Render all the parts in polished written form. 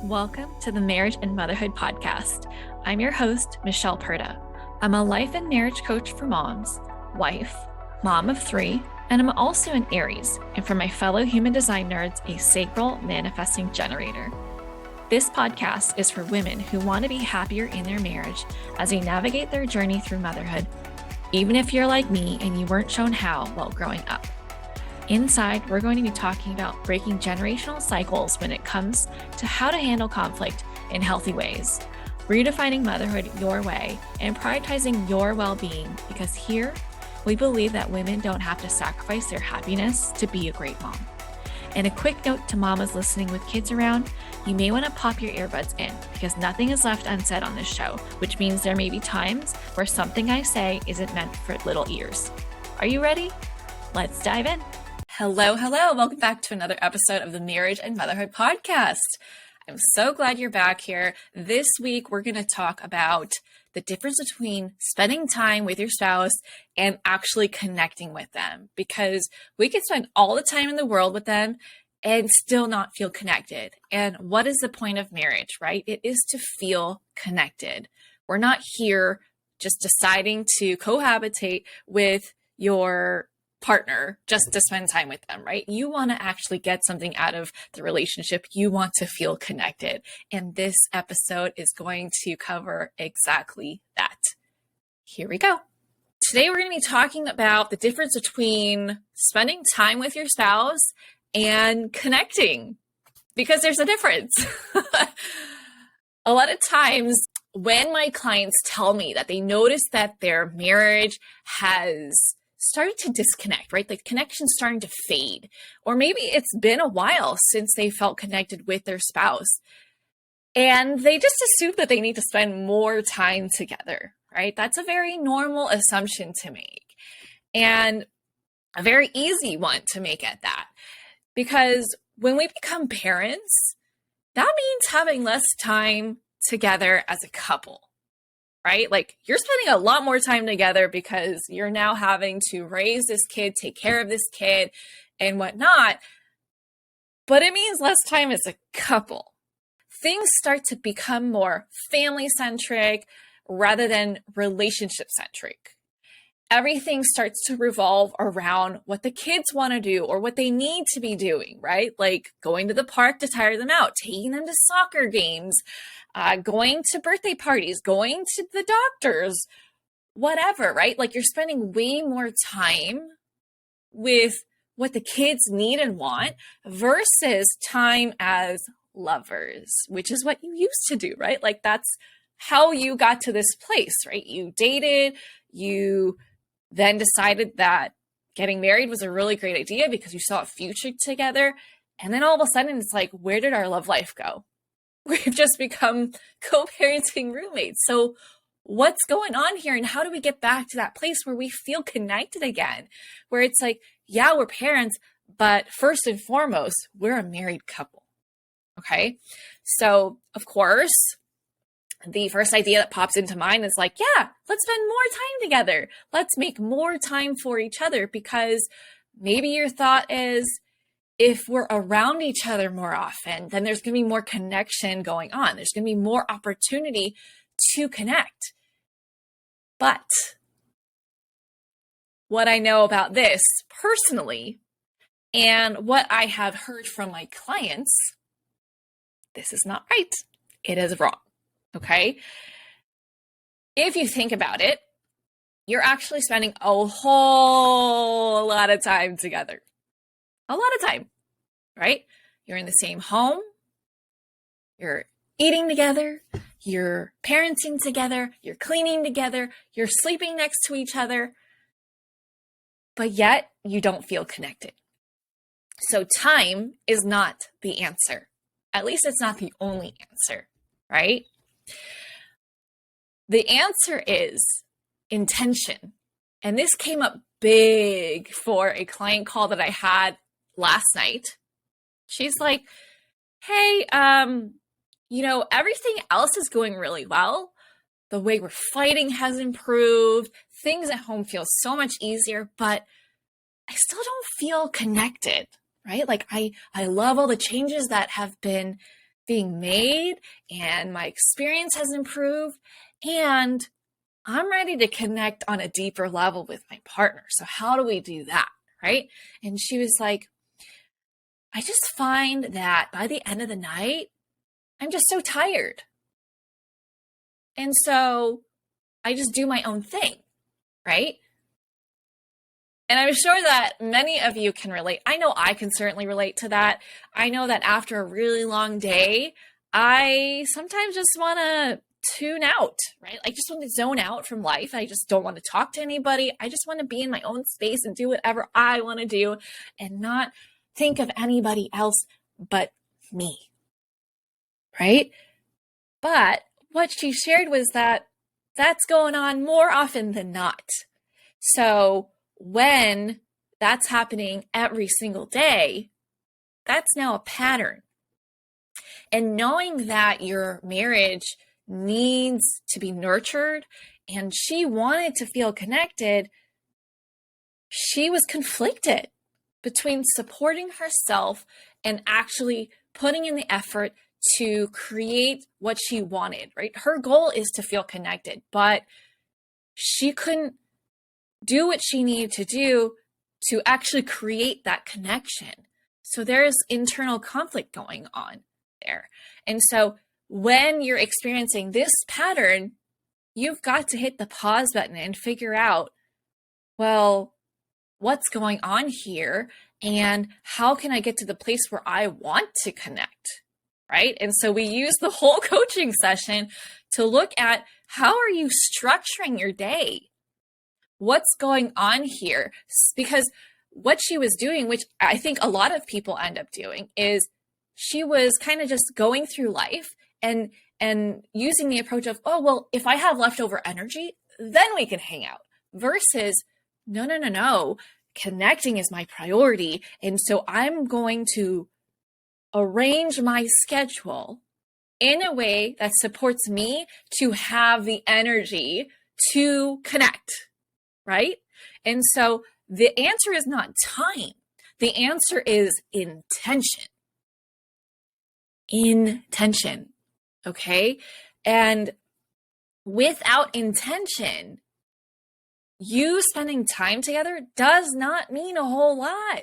Welcome to the Marriage and Motherhood podcast. I'm your host, Michelle Perda. I'm a life and marriage coach for moms, wife, mom of 3, and I'm also an Aries, and for my fellow human design nerds, a sacral manifesting generator. This podcast is for women who want to be happier in their marriage as they navigate their journey through motherhood, even if you're like me and you weren't shown how while growing up. Inside, we're going to be talking about breaking generational cycles when it comes to how to handle conflict in healthy ways, redefining motherhood your way, and prioritizing your well-being, because here, we believe that women don't have to sacrifice their happiness to be a great mom. And a quick note to mamas listening with kids around, you may want to pop your earbuds in because nothing is left unsaid on this show, which means there may be times where something I say isn't meant for little ears. Are you ready? Let's dive in. Hello. Welcome back to another episode of the Marriage and Motherhood podcast. I'm so glad you're back here. This week, we're going to talk about the difference between spending time with your spouse and actually connecting with them, because we can spend all the time in the world with them and still not feel connected. And what is the point of marriage, right? It is to feel connected. We're not here just deciding to cohabitate with your partner just to spend time with them, right? You want to actually get something out of the relationship. You want to feel connected. And this episode is going to cover exactly that. Here we go. Today, we're going to be talking about the difference between spending time with your spouse and connecting, because there's a difference. A lot of times when my clients tell me that they notice that their marriage has started to disconnect, right? The connection's starting to fade. Or maybe it's been a while since they felt connected with their spouse. And they just assume that they need to spend more time together, right? That's a very normal assumption to make. And a very easy one to make at that. Because when we become parents, that means having less time together as a couple. Right? Like, you're spending a lot more time together because you're now having to raise this kid, take care of this kid, and whatnot. But it means less time as a couple. Things start to become more family-centric rather than relationship-centric. Everything starts to revolve around what the kids want to do or what they need to be doing, right? Like going to the park to tire them out, taking them to soccer games, going to birthday parties, going to the doctors, whatever, right? Like, you're spending way more time with what the kids need and want versus time as lovers, which is what you used to do, right? Like, that's how you got to this place, right? You dated, you then decided that getting married was a really great idea because you saw a future together. And then all of a sudden it's like, where did our love life go? We've just become co-parenting roommates. So what's going on here? And how do we get back to that place where we feel connected again? Where it's like, yeah, we're parents, but first and foremost, we're a married couple. Okay. So of course, the first idea that pops into mind is like, yeah, let's spend more time together. Let's make more time for each other, because maybe your thought is, if we're around each other more often, then there's going to be more connection going on. There's going to be more opportunity to connect. But what I know about this personally, and what I have heard from my clients, this is not right. It is wrong. Okay? If you think about it, you're actually spending a whole lot of time together. A lot of time, right? You're in the same home, you're eating together, you're parenting together, you're cleaning together, you're sleeping next to each other, but yet you don't feel connected. So time is not the answer. At least it's not the only answer, right? The answer is intention. And this came up big for a client call that I had last night. She's like, hey, everything else is going really well. The way we're fighting has improved. Things at home feel so much easier, but I still don't feel connected, right? Like I love all the changes that have been being made and my experience has improved and I'm ready to connect on a deeper level with my partner. So how do we do that? Right? And she was like, I just find that by the end of the night, I'm just so tired. And so I just do my own thing. Right? And I'm sure that many of you can relate. I know I can certainly relate to that. I know that after a really long day, I sometimes just want to tune out, right? I just want to zone out from life. I just don't want to talk to anybody. I just want to be in my own space and do whatever I want to do and not think of anybody else but me, right? But what she shared was that that's going on more often than not. So when that's happening every single day, that's now a pattern. And knowing that your marriage needs to be nurtured and she wanted to feel connected, she was conflicted between supporting herself and actually putting in the effort to create what she wanted, right? Her goal is to feel connected, but she couldn't do what she needed to do to actually create that connection. So there's internal conflict going on there. And so when you're experiencing this pattern, you've got to hit the pause button and figure out, well, what's going on here? And how can I get to the place where I want to connect? Right? And so we use the whole coaching session to look at how are you structuring your day? What's going on here? Because what she was doing, which I think a lot of people end up doing, is she was kind of just going through life and using the approach of, oh, well, if I have leftover energy, then we can hang out, versus no. Connecting is my priority. And so I'm going to arrange my schedule in a way that supports me to have the energy to connect. Right? And so the answer is not time. The answer is intention. Intention. Okay? And without intention, you spending time together does not mean a whole lot.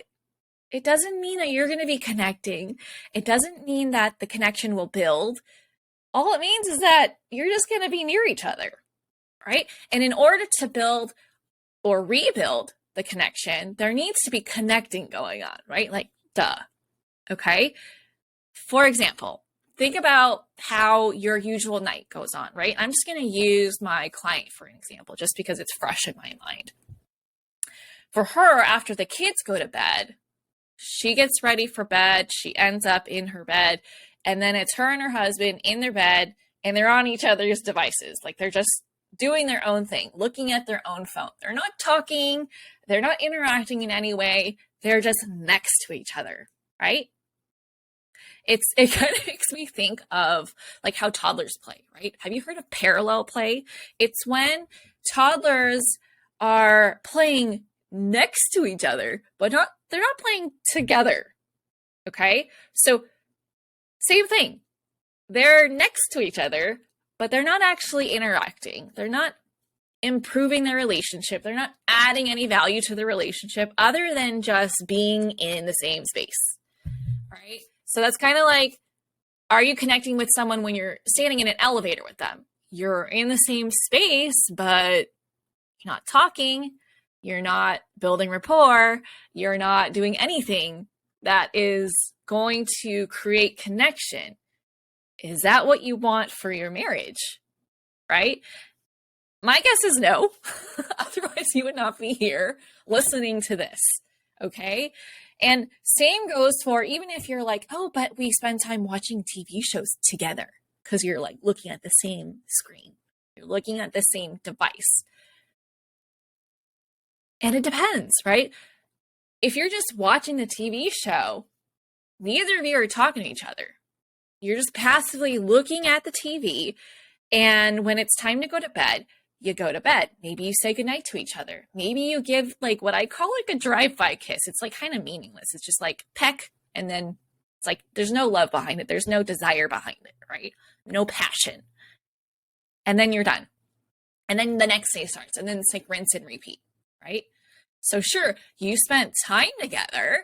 It doesn't mean that you're going to be connecting. It doesn't mean that the connection will build. All it means is that you're just going to be near each other. Right? And in order to build or rebuild the connection, there needs to be connecting going on, right? Like, duh. Okay. For example, think about how your usual night goes on, right? I'm just going to use my client for an example, just because it's fresh in my mind. For her, after the kids go to bed, she gets ready for bed. She ends up in her bed. And then it's her and her husband in their bed, and they're on each other's devices. Like, they're just doing their own thing, looking at their own phone. They're not talking. They're not interacting in any way. They're just next to each other, right? It kind of makes me think of like how toddlers play, right? Have you heard of parallel play? It's when toddlers are playing next to each other, but they're not playing together, okay? So same thing. They're next to each other, but they're not actually interacting. They're not improving their relationship. They're not adding any value to the relationship other than just being in the same space, right? So that's kind of like, are you connecting with someone when you're standing in an elevator with them? You're in the same space, but you're not talking. You're not building rapport. You're not doing anything that is going to create connection. Is that what you want for your marriage? Right? My guess is no. Otherwise, you would not be here listening to this. Okay? And same goes for even if you're like, oh, but we spend time watching TV shows together because you're like looking at the same screen. You're looking at the same device. And it depends, right? If you're just watching the TV show, neither of you are talking to each other. You're just passively looking at the TV. And when it's time to go to bed, you go to bed. Maybe you say goodnight to each other. Maybe you give like what I call like a drive-by kiss. It's like kind of meaningless. It's just like peck and then It's like there's no love behind it. There's no desire behind it, right? No passion. And then you're done. And then the next day starts, and then it's like rinse and repeat, right? So sure, you spent time together.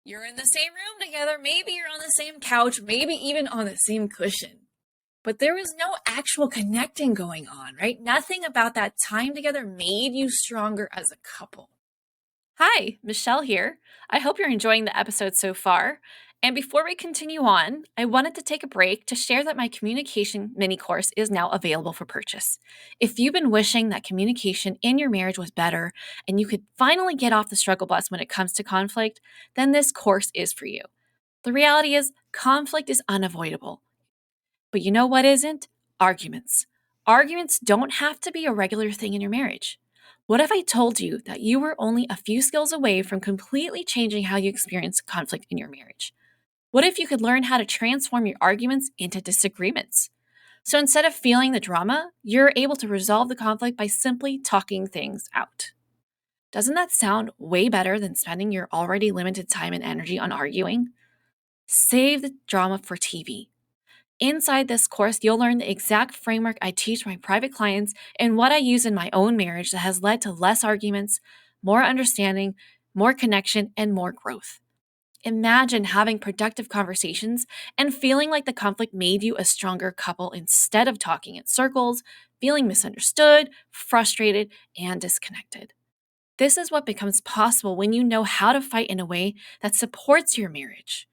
You're in the same room together. Maybe you're on the same couch, maybe even on the same cushion. But there was no actual connecting going on, right? Nothing about that time together made you stronger as a couple. Hi, Michelle here. I hope you're enjoying the episode so far. And before we continue on, I wanted to take a break to share that my communication mini course is now available for purchase. If you've been wishing that communication in your marriage was better and you could finally get off the struggle bus when it comes to conflict, then this course is for you. The reality is, conflict is unavoidable. But you know what isn't? Arguments. Arguments don't have to be a regular thing in your marriage. What if I told you that you were only a few skills away from completely changing how you experience conflict in your marriage? What if you could learn how to transform your arguments into disagreements? So instead of feeling the drama, you're able to resolve the conflict by simply talking things out. Doesn't that sound way better than spending your already limited time and energy on arguing? Save the drama for TV. Inside this course, you'll learn the exact framework I teach my private clients and what I use in my own marriage that has led to less arguments, more understanding, more connection, and more growth. Imagine having productive conversations and feeling like the conflict made you a stronger couple instead of talking in circles, feeling misunderstood, frustrated, and disconnected. This is what becomes possible when you know how to fight in a way that supports your marriage.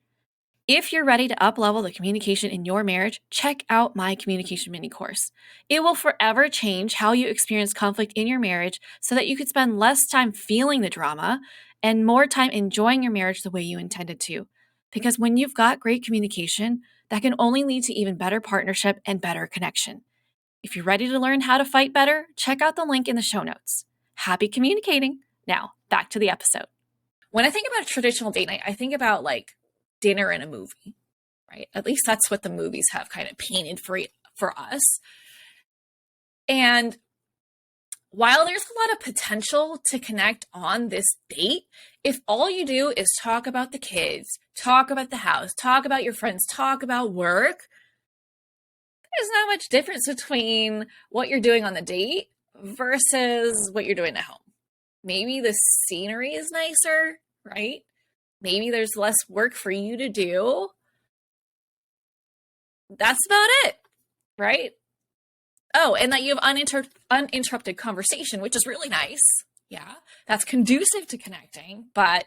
If you're ready to uplevel the communication in your marriage, check out my communication mini course. It will forever change how you experience conflict in your marriage so that you could spend less time feeling the drama and more time enjoying your marriage the way you intended to. Because when you've got great communication, that can only lead to even better partnership and better connection. If you're ready to learn how to fight better, check out the link in the show notes. Happy communicating. Now, back to the episode. When I think about a traditional date night, I think about like dinner and a movie, right? At least that's what the movies have kind of painted for us. And while there's a lot of potential to connect on this date, if all you do is talk about the kids, talk about the house, talk about your friends, talk about work, there's not much difference between what you're doing on the date versus what you're doing at home. Maybe the scenery is nicer, right? Maybe there's less work for you to do. That's about it, right? Oh, and that you have uninterrupted conversation, which is really nice. Yeah, that's conducive to connecting, but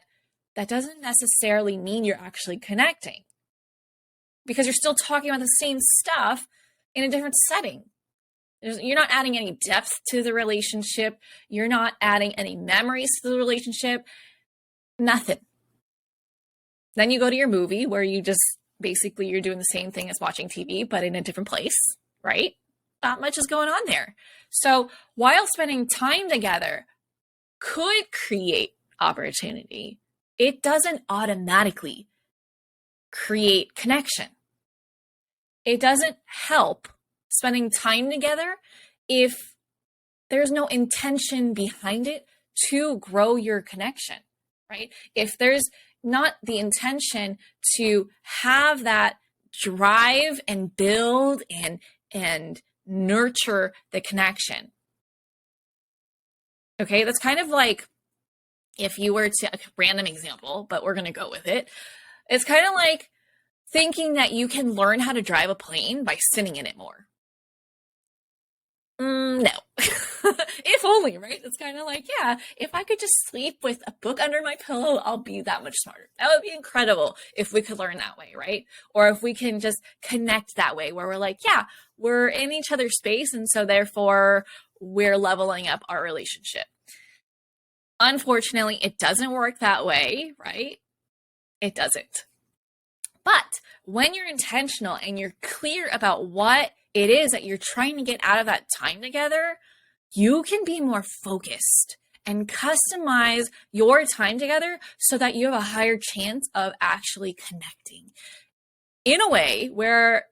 that doesn't necessarily mean you're actually connecting because you're still talking about the same stuff in a different setting. You're not adding any depth to the relationship. You're not adding any memories to the relationship. Nothing. Then you go to your movie where you just basically you're doing the same thing as watching TV, but in a different place, right? Not much is going on there. So while spending time together could create opportunity, it doesn't automatically create connection. It doesn't help spending time together if there's no intention behind it to grow your connection, right? If there's not the intention to have that drive and build and nurture the connection. Okay, that's kind of like if you were to, a random example, but we're going to go with it. It's kind of like thinking that you can learn how to drive a plane by sitting in it more. No. If only, right? It's kind of like, yeah, if I could just sleep with a book under my pillow, I'll be that much smarter. That would be incredible if we could learn that way, right? Or if we can just connect that way where we're like, yeah, we're in each other's space and so therefore we're leveling up our relationship. Unfortunately, it doesn't work that way, right? It doesn't. But when you're intentional and you're clear about what it is that you're trying to get out of that time together, you can be more focused and customize your time together so that you have a higher chance of actually connecting in a way where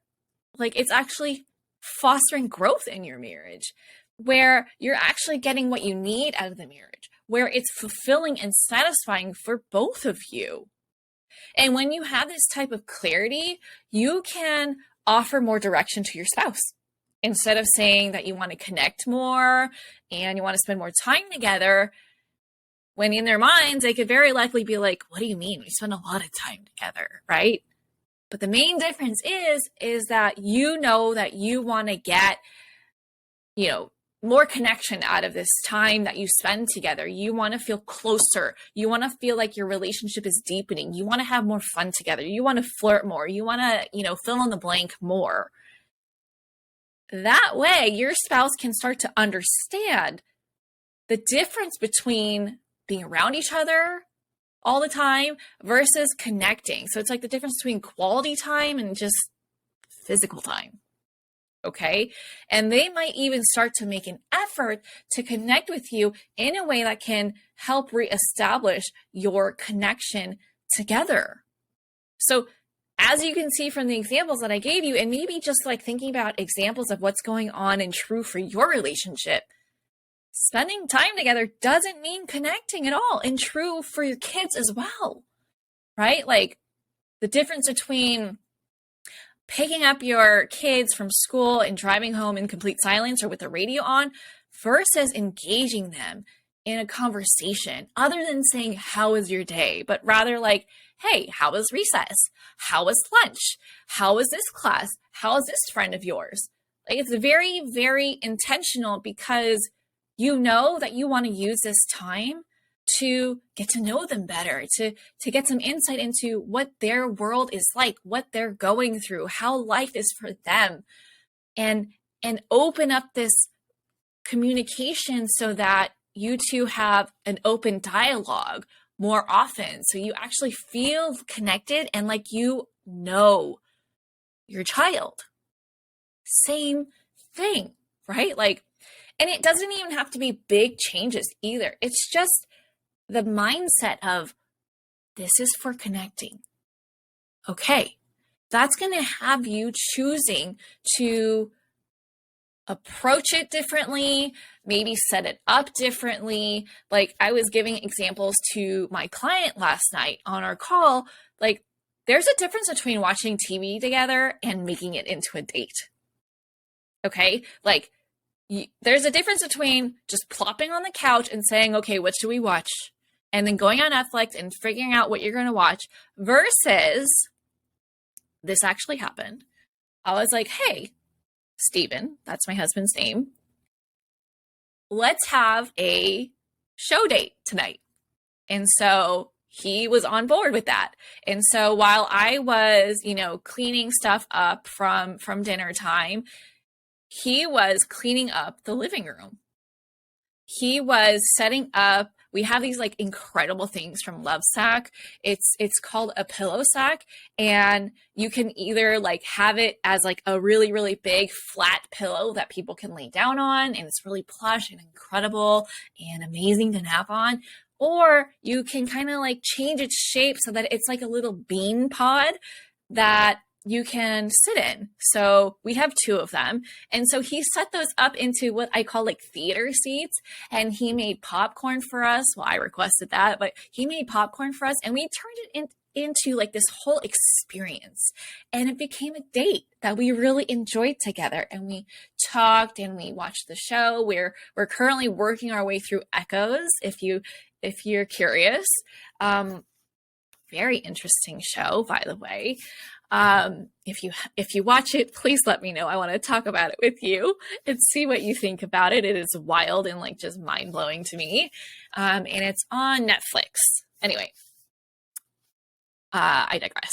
like it's actually fostering growth in your marriage, where you're actually getting what you need out of the marriage, where it's fulfilling and satisfying for both of you. And when you have this type of clarity, you can offer more direction to your spouse. Instead of saying that you want to connect more and you want to spend more time together, when in their minds, they could very likely be like, what do you mean? We spend a lot of time together, right? But the main difference is that you know that you want to get, more connection out of this time that you spend together. You want to feel closer. You want to feel like your relationship is deepening. You want to have more fun together. You want to flirt more. You want to, fill in the blank more. That way, your spouse can start to understand the difference between being around each other all the time versus connecting. So it's like the difference between quality time and just physical time. Okay. And they might even start to make an effort to connect with you in a way that can help reestablish your connection together. So as you can see from the examples that I gave you, and maybe just like thinking about examples of what's going on and true for your relationship, spending time together doesn't mean connecting at all, and true for your kids as well, right? Like the difference between picking up your kids from school and driving home in complete silence or with the radio on versus engaging them in a conversation other than saying, how was your day? But rather like, hey, how was recess? How was lunch? How was this class? How is this friend of yours? Like it's very, very intentional because you know that you want to use this time to get to know them better, to get some insight into what their world is like, what they're going through, how life is for them, and open up this communication so that you two have an open dialogue more often. So you actually feel connected and like you know your child. Same thing, right? Like, and it doesn't even have to be big changes either. It's just the mindset of this is for connecting. Okay, that's going to have you choosing to approach it differently, maybe set it up differently. Like I was giving examples to my client last night on our call. Like there's a difference between watching TV together and making it into a date. Okay, like there's a difference between just plopping on the couch and saying, okay, what should we watch? And then going on Netflix and figuring out what you're going to watch versus this actually happened. I was like, hey, Steven, that's my husband's name. Let's have a show date tonight. And so he was on board with that. And so while I was, cleaning stuff up from dinner time, he was cleaning up the living room. He was setting up, we have these like incredible things from Lovesac. It's called a pillow sack, and you can either like have it as like a really, really big flat pillow that people can lay down on, and it's really plush and incredible and amazing to nap on. Or you can kind of like change its shape so that it's like a little bean pod that you can sit in. So we have two of them. And so he set those up into what I call like theater seats, and he made popcorn for us. Well, I requested that, but he made popcorn for us, and we turned it into like this whole experience. And it became a date that we really enjoyed together. And we talked and we watched the show. We're currently working our way through Echoes, if you're curious. Very interesting show, by the way. If you watch it, please let me know. I want to talk about it with you and see what you think about it. It is wild and like just mind blowing to me. And it's on Netflix. Anyway, I digress.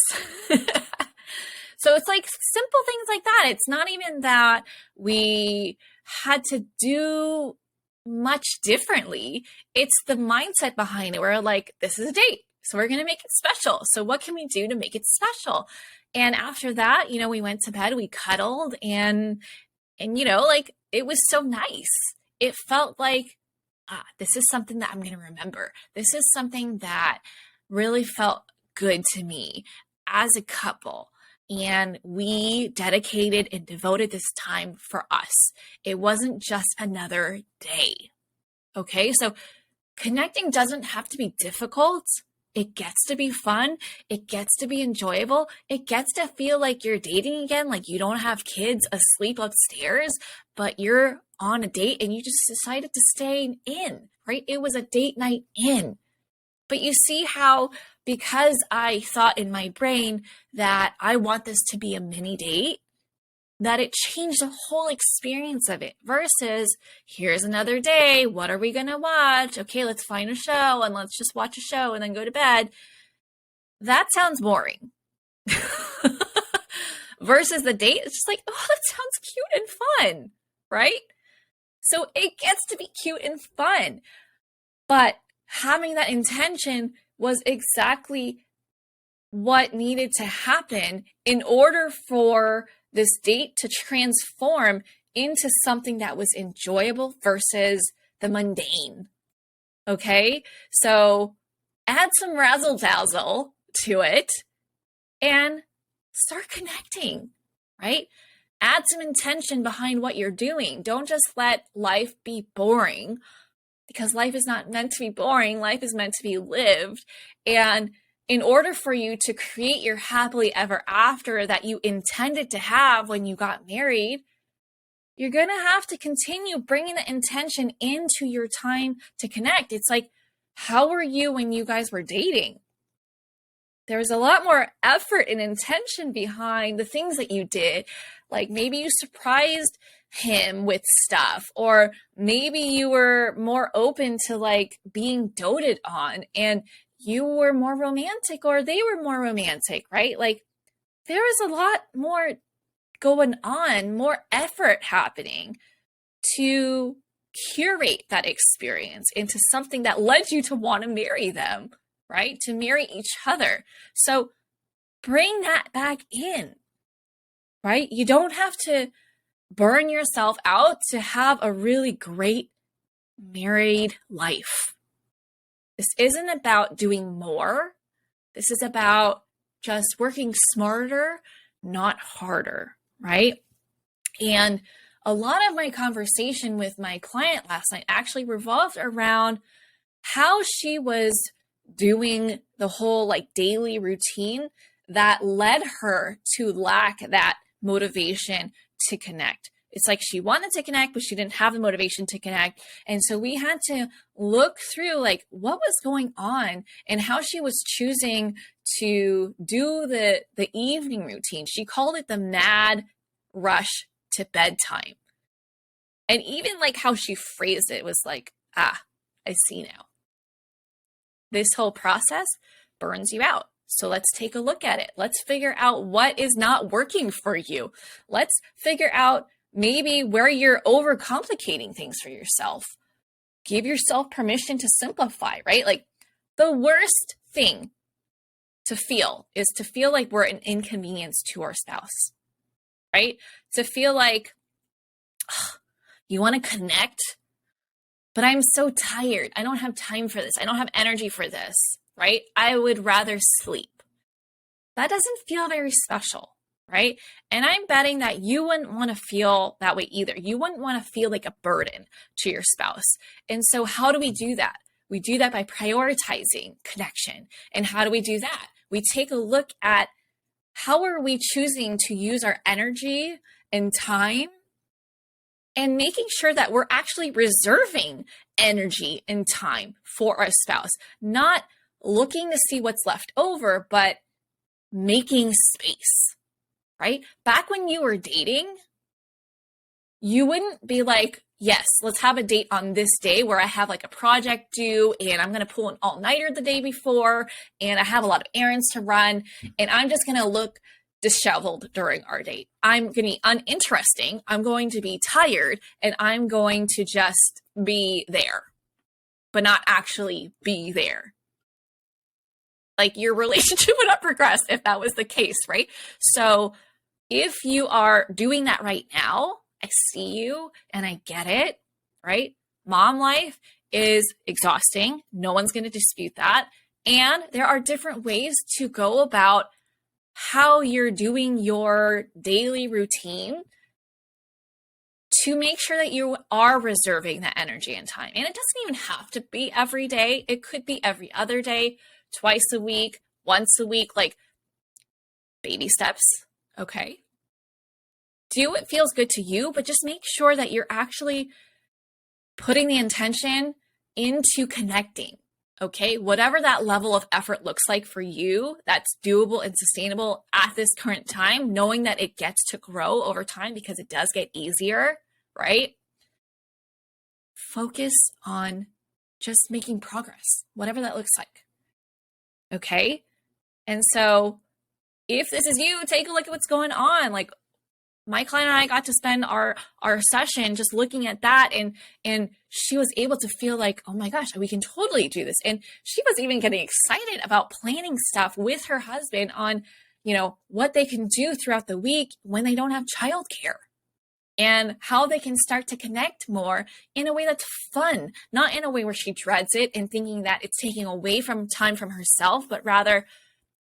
So it's like simple things like that. It's not even that we had to do much differently. It's the mindset behind it. We're like, this is a date, so we're going to make it special. So what can we do to make it special? And after that, we went to bed, we cuddled, and like it was so nice. It felt like, this is something that I'm going to remember. This is something that really felt good to me as a couple. And we dedicated and devoted this time for us. It wasn't just another day. Okay. So connecting doesn't have to be difficult. It gets to be fun. It gets to be enjoyable. It gets to feel like you're dating again, like you don't have kids asleep upstairs, but you're on a date and you just decided to stay in, right? It was a date night in. But you see how, because I thought in my brain that I want this to be a mini date, that it changed the whole experience of it versus here's another day. What are we going to watch? Okay, let's find a show and let's just watch a show and then go to bed. That sounds boring. Versus the date, it's just like, oh, that sounds cute and fun, right? So it gets to be cute and fun. But having that intention was exactly what needed to happen in order for this date to transform into something that was enjoyable versus the mundane. Okay, so add some razzle dazzle to it and start connecting, right? Add some intention behind what you're doing. Don't just let life be boring, because life is not meant to be boring. Life is meant to be lived. And in order for you to create your happily ever after that you intended to have when you got married, you're going to have to continue bringing the intention into your time to connect. It's like, how were you when you guys were dating? There was a lot more effort and intention behind the things that you did. Like maybe you surprised him with stuff, or maybe you were more open to like being doted on and you were more romantic or they were more romantic, right? Like there was a lot more going on, more effort happening to curate that experience into something that led you to want to marry them, right? To marry each other. So bring that back in, right? You don't have to burn yourself out to have a really great married life. This isn't about doing more. This is about just working smarter, not harder, right? And a lot of my conversation with my client last night actually revolved around how she was doing the whole like daily routine that led her to lack that motivation to connect. It's like she wanted to connect, but she didn't have the motivation to connect. And so we had to look through like what was going on and how she was choosing to do the evening routine. She called it the mad rush to bedtime. And even like how she phrased it was like, I see now. This whole process burns you out. So let's take a look at it. Let's figure out what is not working for you. Let's figure out maybe where you're overcomplicating things for yourself. Give yourself permission to simplify, right? Like the worst thing to feel is to feel like we're an inconvenience to our spouse, right? To feel like you want to connect, but I'm so tired. I don't have time for this. I don't have energy for this, right? I would rather sleep. That doesn't feel very special, right? And I'm betting that you wouldn't want to feel that way either. You wouldn't want to feel like a burden to your spouse. And so how do we do that? We do that by prioritizing connection. And how do we do that? We take a look at how are we choosing to use our energy and time, and making sure that we're actually reserving energy and time for our spouse, not looking to see what's left over, but making space, right? Back when you were dating, you wouldn't be like, yes, let's have a date on this day where I have like a project due and I'm going to pull an all-nighter the day before and I have a lot of errands to run and I'm just going to look disheveled during our date. I'm going to be uninteresting. I'm going to be tired and I'm going to just be there, but not actually be there. Like your relationship would not progress if that was the case, right? So if you are doing that right now, I see you and I get it, right? Mom life is exhausting. No one's going to dispute that. And there are different ways to go about how you're doing your daily routine to make sure that you are reserving that energy and time. And it doesn't even have to be every day. It could be every other day. twice a week, once a week, like baby steps, okay? Do what feels good to you, but just make sure that you're actually putting the intention into connecting, okay? Whatever that level of effort looks like for you, that's doable and sustainable at this current time, knowing that it gets to grow over time because it does get easier, right? Focus on just making progress, whatever that looks like, okay? And so if this is you, take a look at what's going on. Like, my client and I got to spend our session just looking at that, and she was able to feel like, oh my gosh, we can totally do this. And she was even getting excited about planning stuff with her husband on, what they can do throughout the week when they don't have childcare, and how they can start to connect more in a way that's fun, not in a way where she dreads it and thinking that it's taking away from time from herself, but rather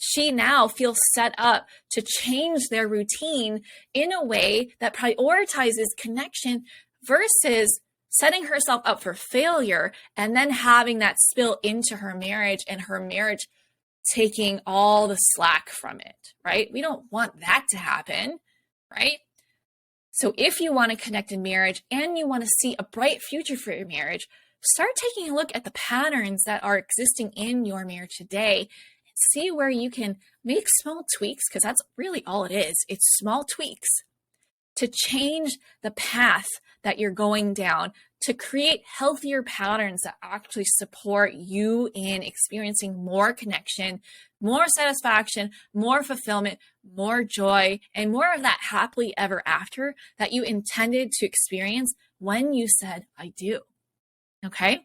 she now feels set up to change their routine in a way that prioritizes connection versus setting herself up for failure and then having that spill into her marriage and her marriage taking all the slack from it, right? We don't want that to happen, right? So if you want to connect in marriage and you want to see a bright future for your marriage, start taking a look at the patterns that are existing in your marriage today. See where you can make small tweaks, because that's really all it is. It's small tweaks to change the path that you're going down, to create healthier patterns that actually support you in experiencing more connection, more satisfaction, more fulfillment, more joy, and more of that happily ever after that you intended to experience when you said, I do. Okay?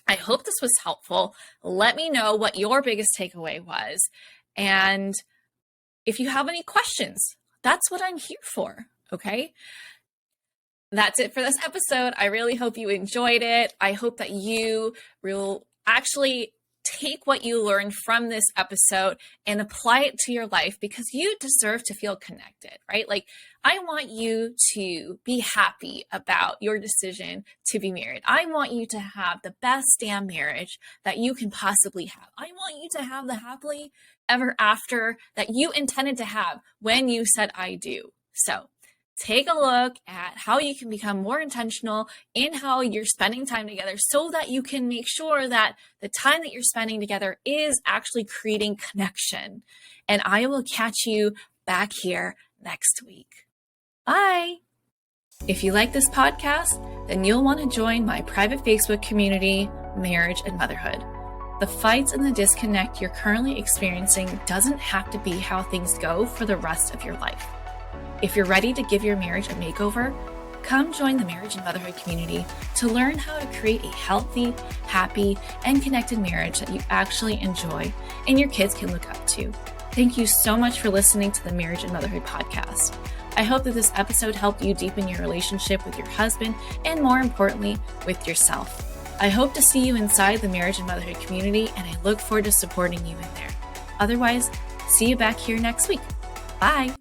I hope this was helpful. Let me know what your biggest takeaway was. And if you have any questions, that's what I'm here for, okay? That's it for this episode. I really hope you enjoyed it. I hope that you will actually take what you learned from this episode and apply it to your life, because you deserve to feel connected, right? Like, I want you to be happy about your decision to be married. I want you to have the best damn marriage that you can possibly have. I want you to have the happily ever after that you intended to have when you said I do. So take a look at how you can become more intentional in how you're spending time together, so that you can make sure that the time that you're spending together is actually creating connection. And I will catch you back here next week. Bye. If you like this podcast, then you'll want to join my private Facebook community, Marriage and Motherhood. The fights and the disconnect you're currently experiencing doesn't have to be how things go for the rest of your life. If you're ready to give your marriage a makeover, come join the Marriage and Motherhood community to learn how to create a healthy, happy, and connected marriage that you actually enjoy and your kids can look up to. Thank you so much for listening to the Marriage and Motherhood podcast. I hope that this episode helped you deepen your relationship with your husband and, more importantly, with yourself. I hope to see you inside the Marriage and Motherhood community, and I look forward to supporting you in there. Otherwise, see you back here next week. Bye.